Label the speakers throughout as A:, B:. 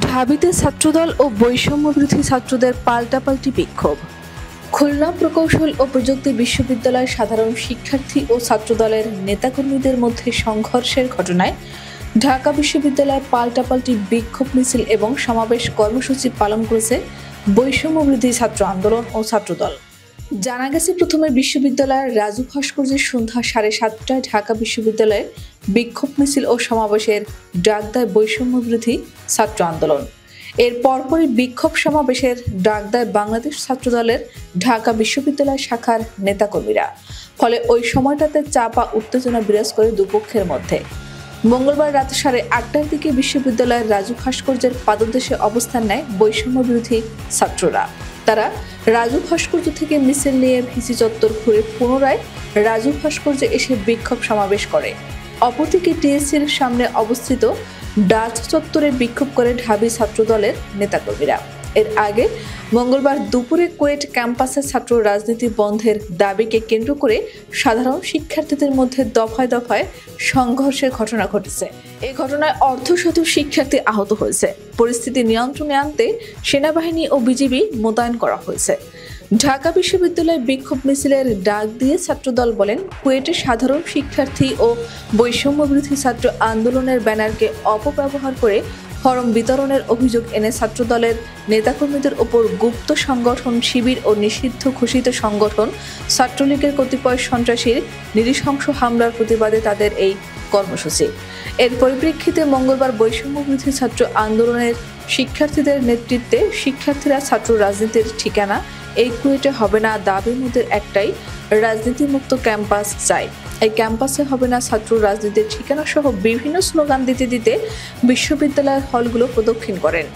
A: ঢাবিতে ছাত্রদল ও বৈষম্যবিরোধী ছাত্রদের পাল্টাপাল্টি বিক্ষোভ। খুলনা প্রকৌশল ও প্রযুক্তি বিশ্ববিদ্যালয়ের সাধারণ শিক্ষার্থী ও ছাত্রদলের নেতাকর্মীদের মধ্যে সংঘর্ষের ঘটনায় ঢাকা বিশ্ববিদ্যালয়ে পাল্টাপাল্টি বিক্ষোভ মিছিল এবং সমাবেশ কর্মসূচি পালন করেছে বৈষম্যবিরোধী ছাত্র আন্দোলন ও ছাত্রদল। জানা গেছে, প্রথমে বিশ্ববিদ্যালয়ের রাজু ভাস্কর্যের সন্ধ্যা 7:30টায় ঢাকা বিশ্ববিদ্যালয়ে বিক্ষোভ মিছিল ও সমাবেশের ডাক দেয় বৈষম্যবিরোধী ছাত্র আন্দোলন। এর পরপরই বিক্ষোভ সমাবেশের ডাক দেয় বাংলাদেশ ছাত্রদলের ঢাকা বিশ্ববিদ্যালয় শাখার নেতাকর্মীরা। ফলে ওই সময়টাতে চাপা উত্তেজনা বিরাজ করে দুপক্ষের মধ্যে। মঙ্গলবার রাত 8:30টার দিকে বিশ্ববিদ্যালয়ের রাজু ভাস্কর্যের পাদদেশে অবস্থান নেয় বৈষম্যবিরোধী ছাত্ররা। তারা রাজু ভাস্কর্য থেকে মিছিল নিয়ে ভিসি চত্বর ঘুরে পুনরায় রাজু ভাস্কর্যে এসে বিক্ষোভ সমাবেশ করে। অপরদিকে টিএসসির সামনে অবস্থিত ডাচ চত্বরে বিক্ষোভ করে ঢাবি ছাত্রদলের নেতাকর্মীরা। এর আগে মঙ্গলবার দুপুরে কুয়েট ক্যাম্পাসে ছাত্র রাজনীতি বন্ধের দাবিকে কেন্দ্র করে সাধারণ শিক্ষার্থীদের মধ্যে দফায় দফায় সংঘর্ষের ঘটনা ঘটেছে। এই ঘটনায় অর্ধশত শিক্ষার্থী আহত হয়েছে। পরিস্থিতি নিয়ন্ত্রণে আনতে সেনাবাহিনী ও বিজিবি মোতায়েন করা হয়েছে। ঢাকা বিশ্ববিদ্যালয়ে বিক্ষোভ মিছিলের ডাক দিয়ে ছাত্রদল বলেন, কুয়েটে সাধারণ শিক্ষার্থী ও বৈষম্যবিরোধী ছাত্র আন্দোলনের ব্যানারকে অপব্যবহার করে ফরম বিতরণের অভিযোগ এনে ছাত্রদলের নেতাকর্মীদের ওপর গুপ্ত সংগঠন শিবির ও নিষিদ্ধ ঘোষিত সংগঠন ছাত্রলীগের কতিপয় সন্ত্রাসীর নৃশংস হামলার প্রতিবাদে তাদের এই কর্মসূচি। এর পরিপ্রেক্ষিতে মঙ্গলবার বৈষম্যবিরোধী ছাত্র আন্দোলনের শিক্ষার্থীদের নেতৃত্বে শিক্ষার্থীরা ছাত্র রাজনীতির ঠিকানা এই কুয়েটে হবে না দাবির মধ্যে একটাই, রাজনীতিমুক্ত ক্যাম্পাস চাই। এই ক্যাম্পাসে হবে না ছাত্র রাজনীতির ঠিকানা সহ বিভিন্ন স্লোগান দিতে দিতে বিশ্ববিদ্যালয়ের হলগুলো প্রদক্ষিণ করেন।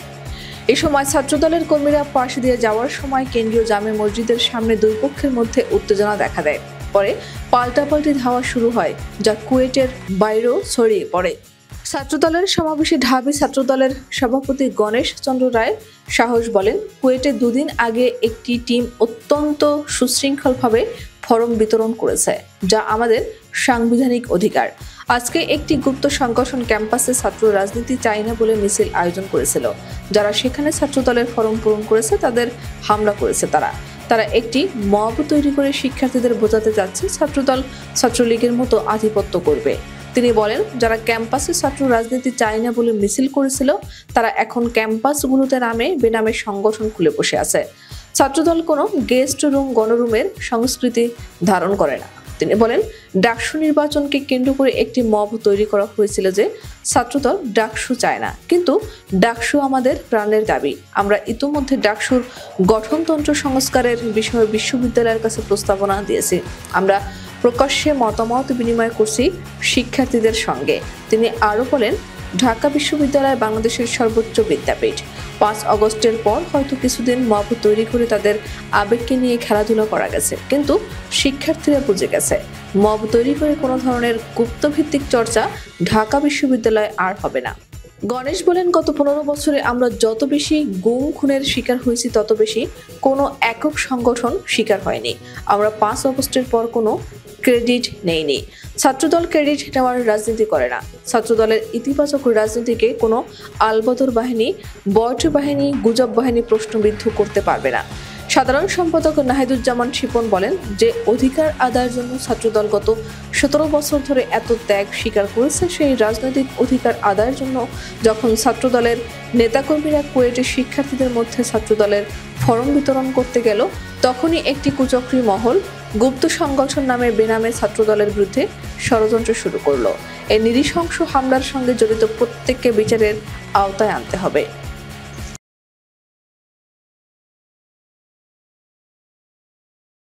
A: এ সময় ছাত্রদলের কর্মীরা পাশ দিয়ে যাওয়ার সময় কেন্দ্রীয় জামে মসজিদের সামনে দুই পক্ষের মধ্যে উত্তেজনা দেখা দেয়। পরে পাল্টাপাল্টি ধাওয়া শুরু হয়, যা কুয়েটের বাইরেও ছড়িয়ে পড়ে। ছাত্রদলের সমাবেশে ঢাবি ছাত্রদলের সভাপতি গণেশ চন্দ্র রায় সাহস বলেন, কুয়েটে দুদিন আগে একটি টিম অত্যন্ত সুশৃঙ্খলভাবে ফরম বিতরণ করেছে, যা আমাদের সাংবিধানিক অধিকার। আজকে একটি গুপ্ত সংগঠন ক্যাম্পাসে ছাত্র রাজনীতি চাই না বলে মিছিল আয়োজন করেছিল। যারা সেখানে ছাত্রদলের ফরম পূরণ করেছে তাদের হামলা করেছে। তারা একটি মব তৈরি করে শিক্ষার্থীদের বোঝাতে যাচ্ছে ছাত্রদল ছাত্রলীগের মতো আধিপত্য করবে। তিনি বলেন, যারা ক্যাম্পাসে ছাত্র রাজনীতি চায় না বলে মিছিল করেছিল তারা এখন ক্যাম্পাসগুলোতে নামে বেনামে সংগঠন খুলে বসে আছে। ছাত্রদল কোনো গেস্ট রুম গণরুমের সংস্কৃতি ধারণ করে না। তিনি বলেন, ডাকসু নির্বাচনকে কেন্দ্র করে একটি মব তৈরি করা হয়েছিল যে ছাত্রদল ডাকসু চায় না, কিন্তু ডাকসু আমাদের প্রাণের দাবি। আমরা ইতিমধ্যে ডাকসুর গঠনতন্ত্র সংস্কারের বিষয়ে বিশ্ববিদ্যালয়ের কাছে প্রস্তাবনা দিয়েছি। আমরা প্রকাশ্যে মতামত বিনিময় করছি শিক্ষার্থীদের সঙ্গে। তিনি আরও বলেন, ঢাকা বিশ্ববিদ্যালয় বাংলাদেশের সর্বোচ্চ বিদ্যাপীঠ। 5 আগস্টের পর হয়তো কিছুদিন মব তৈরি করে তাদের আবেগকে নিয়ে খেলাধুলা করা গেছে, কিন্তু শিক্ষার্থীরা বুঝে গেছে মব তৈরি করে কোনো ধরনের গুপ্তভিত্তিক চর্চা ঢাকা বিশ্ববিদ্যালয়ে আর হবে না। গণেশ বলেন, গত 15 বছরে আমরা যত বেশি গুম খুনের শিকার হয়েছি তত বেশি কোনো একক সংগঠন শিকার হয়নি। আমরা 5 আগস্টের পর কোনো ক্রেডিট নেইনি। ছাত্রদল ক্রেডিট নেওয়ার রাজনীতি করে না। ছাত্রদলের ইতিবাচক রাজনীতিকে কোনো আলবদর বাহিনী, বয়ট বাহিনী, গুজব বাহিনী প্রশ্নবিদ্ধ করতে পারবে না। সাধারণ সম্পাদক নাহিদুজ্জামান শিপন বলেন, যে অধিকার আদায়ের জন্য ছাত্রদল গত 17 বছর ধরে এত ত্যাগ স্বীকার করেছে, সেই রাজনৈতিক অধিকার আদায়ের জন্য যখন ছাত্রদলের নেতাকর্মীরা কুয়েটে শিক্ষার্থীদের মধ্যে ছাত্রদলের ফরম বিতরণ করতে গেল, তখনই একটি কুচক্রী মহল গুপ্ত সংগঠন নামে বেনামে ছাত্রদলের বিরুদ্ধে ষড়যন্ত্র শুরু করলো। এই নৃশংস হামলার সঙ্গে জড়িত প্রত্যেককে বিচারের আওতায় আনতে হবে।